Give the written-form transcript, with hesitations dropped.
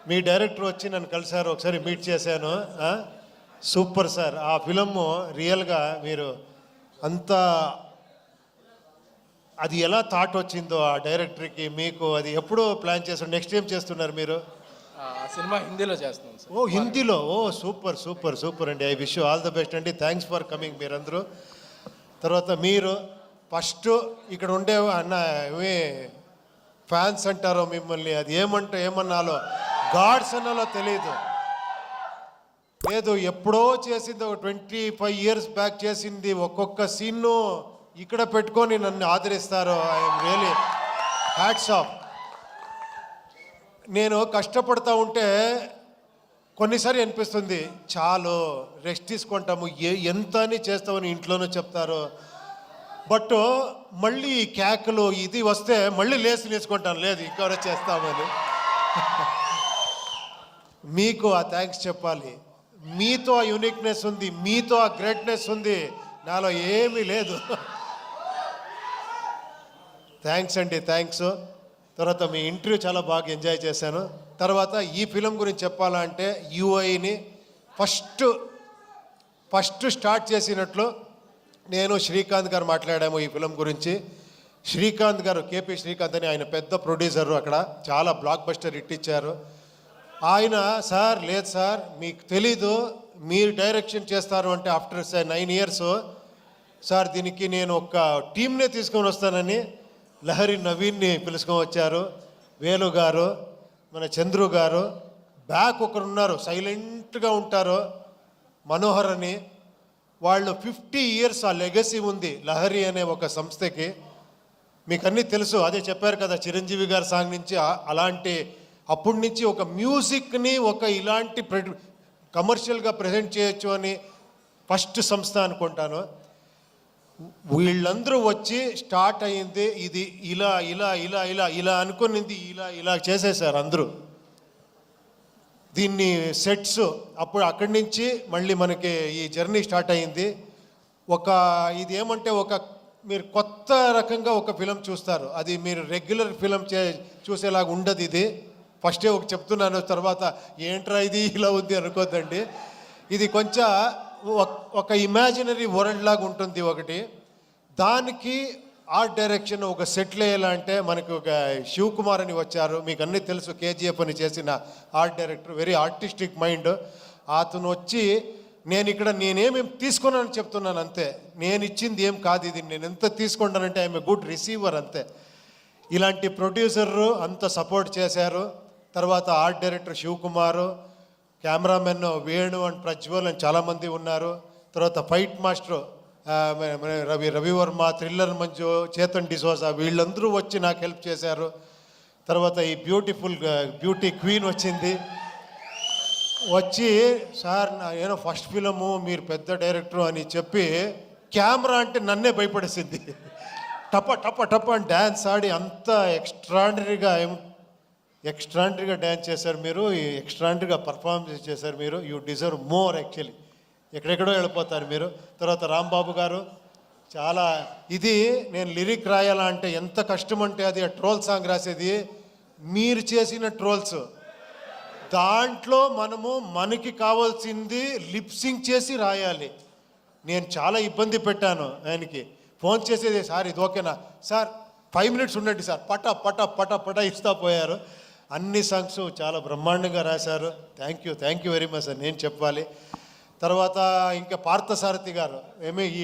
మీ director వచ్చి నన్ను కలిసారు, ఒకసారి మీట్ చేశాను. Super sir. ఆ ఫిలము రియల్గా మీరు అంత అది ఎలా థాట్ వచ్చిందో ఆ డైరెక్టర్కి మీకు, అది ఎప్పుడు ప్లాన్ చేస్తారు? నెక్స్ట్ ఏం చేస్తున్నారు మీరు? సినిమా హిందీలో చేస్తున్నాం సార్. ఓ హిందీలో, ఓ సూపర్ సూపర్ సూపర్ అండి. I wish you all the best అండి. థ్యాంక్స్ ఫర్ కమింగ్ మీరందరూ. తర్వాత మీరు ఫస్ట్ ఇక్కడ ఉండే అన్న ఏమి ఫ్యాన్స్ అంటారో మిమ్మల్ని, అది ఏమన్నాలో గాడ్స్ అన్నాలో తెలియదు. లేదు, ఎప్పుడో చేసింది, ఒక 25 years బ్యాక్ చేసింది. ఒక్కొక్క సీన్ను ఇక్కడ పెట్టుకొని నన్ను ఆదరిస్తారు. I'm really hats off. నేను కష్టపడతా ఉంటే కొన్నిసారి అనిపిస్తుంది చాలు రెస్ట్ తీసుకుంటాము, ఎంత అని చేస్తామని ఇంట్లోనూ చెప్తారు. బట్ మళ్ళీ ఈ కేకలు ఇది వస్తే మళ్ళీ లేచి నేర్చుకుంటాను, లేదు ఇంకెవరో చేస్తామని. మీకు ఆ థ్యాంక్స్ చెప్పాలి. మీతో ఆ యూనిక్నెస్ ఉంది, మీతో ఆ గ్రేట్నెస్ ఉంది, నాలో ఏమీ లేదు. థ్యాంక్స్ అండి, థ్యాంక్స్. తర్వాత మీ ఇంటర్వ్యూ చాలా బాగా ఎంజాయ్ చేశాను. తర్వాత ఈ ఫిలిం గురించి చెప్పాలంటే యూఐని ఫస్ట్ స్టార్ట్ చేసినట్లు నేను శ్రీకాంత్ గారు మాట్లాడాము ఈ ఫిలిం గురించి. శ్రీకాంత్ గారు, కేపీ శ్రీకాంత్ అని ఆయన పెద్ద ప్రొడ్యూసరు, అక్కడ చాలా బ్లాక్ బస్టర్ హిట్ ఇచ్చారు. ఆయన సార్ లేదు సార్ మీకు తెలీదు, మీరు డైరెక్షన్ చేస్తారు అంటే ఆఫ్టర్ 9 years సార్ దీనికి నేను ఒక టీంనే తీసుకొని వస్తానని లహరి నవీన్ని పిలుచుకొని వచ్చారు. వేలు గారు, మన చంద్రు గారు, బ్యాక్ ఒకరు ఉన్నారు సైలెంట్గా ఉంటారు, మనోహర్ అని. వాళ్ళు 50 years ఆ లెగసీ ఉంది లహరి అనే ఒక సంస్థకి. మీకు అన్నీ తెలుసు, అదే చెప్పారు కదా చిరంజీవి గారి సాంగ్ నుంచి అలాంటి అప్పటి నుంచి ఒక మ్యూజిక్ని ఒక ఇలాంటి కమర్షియల్గా ప్రజెంట్ చేయొచ్చు అని ఫస్ట్ సంస్థ అనుకుంటాను. వీళ్ళందరూ వచ్చి స్టార్ట్ అయ్యింది ఇది ఇలా ఇలా ఇలా ఇలా ఇలా అనుకునింది ఇలా ఇలా చేసేసారు అందరూ. దీన్ని సెట్స్ అప్పుడు అక్కడి నుంచి మళ్ళీ మనకి ఈ జర్నీ స్టార్ట్ అయ్యింది. ఇది ఏమంటే మీరు కొత్త రకంగా ఒక ఫిలం చూస్తారు, అది మీరు రెగ్యులర్ ఫిలం చూసేలాగా ఉండదు. ఇది ఫస్టే చెప్తున్నాను, తర్వాత ఏంట్రా ఇది ఇలా ఉంది అనుకోద్దండి. ఇది కొంచెం ఒక ఇమాజినరీ వరల్డ్ లాగా ఉంటుంది ఒకటి. దానికి ఆర్ట్ డైరెక్షన్ ఒక సెటిల్ అయ్యేలాంటే మనకు ఒక శివకుమార్ అని వచ్చారు, మీకు అన్నీ తెలుసు, కేజీఎఫ్ అని చేసిన art director, very artistic mind. అతను వచ్చి నేనేమి తీసుకున్నానని చెప్తున్నాను అంతే, నేను ఇచ్చింది ఏం కాదు ఇది, నేను ఎంత తీసుకుంటానంటే ఐఎమ్ ఏ గుడ్ రిసీవర్ అంతే. ఇలాంటి ప్రొడ్యూసర్లు అంత సపోర్ట్ చేశారు. తర్వాత art director Shivakumar, cameraman Venu and Prajwal అని చాలామంది ఉన్నారు. తర్వాత fight master Ravi Varma, thriller Manju, Chetan D'Souza, వీళ్ళందరూ వచ్చి నాకు హెల్ప్ చేశారు. తర్వాత ఈ బ్యూటీ క్వీన్ వచ్చి సార్ ఏదో ఫస్ట్ ఫిలము మీరు పెద్ద డైరెక్టరు అని చెప్పి కెమెరా అంటే నన్నే భయపడేసింది. టప టప టప అని డ్యాన్స్ ఆడి అంత ఎక్స్ట్రాండరీగా డ్యాన్స్ చేశారు మీరు, ఎక్స్ట్రాండరీగా పర్ఫార్మెన్స్ చేశారు మీరు. యూ డిజర్వ్ మోర్ యాక్చువల్లీ, ఎక్కడెక్కడో వెళ్ళిపోతారు మీరు. తర్వాత రాంబాబు గారు చాలా ఇది నేను లిరిక్ రాయాలా అంటే ఎంత కష్టం అంటే అది ఆ ట్రోల్ సాంగ్ రాసేది మీరు చేసిన ట్రోల్స్, దాంట్లో మనకి కావాల్సింది లిప్సింగ్ చేసి రాయాలి. నేను చాలా ఇబ్బంది పెట్టాను ఆయనకి, ఫోన్ చేసేది సార్ ఇది ఓకేనా సార్ 5 minutes ఉండండి సార్, పట పట పట పట ఇస్తా పోయారు. అన్ని సాంగ్స్ చాలా బ్రహ్మాండంగా రాశారు. Thank you very much sir నేను చెప్పాలి. తర్వాత ఇంకా పార్థసారథి గారు ఈ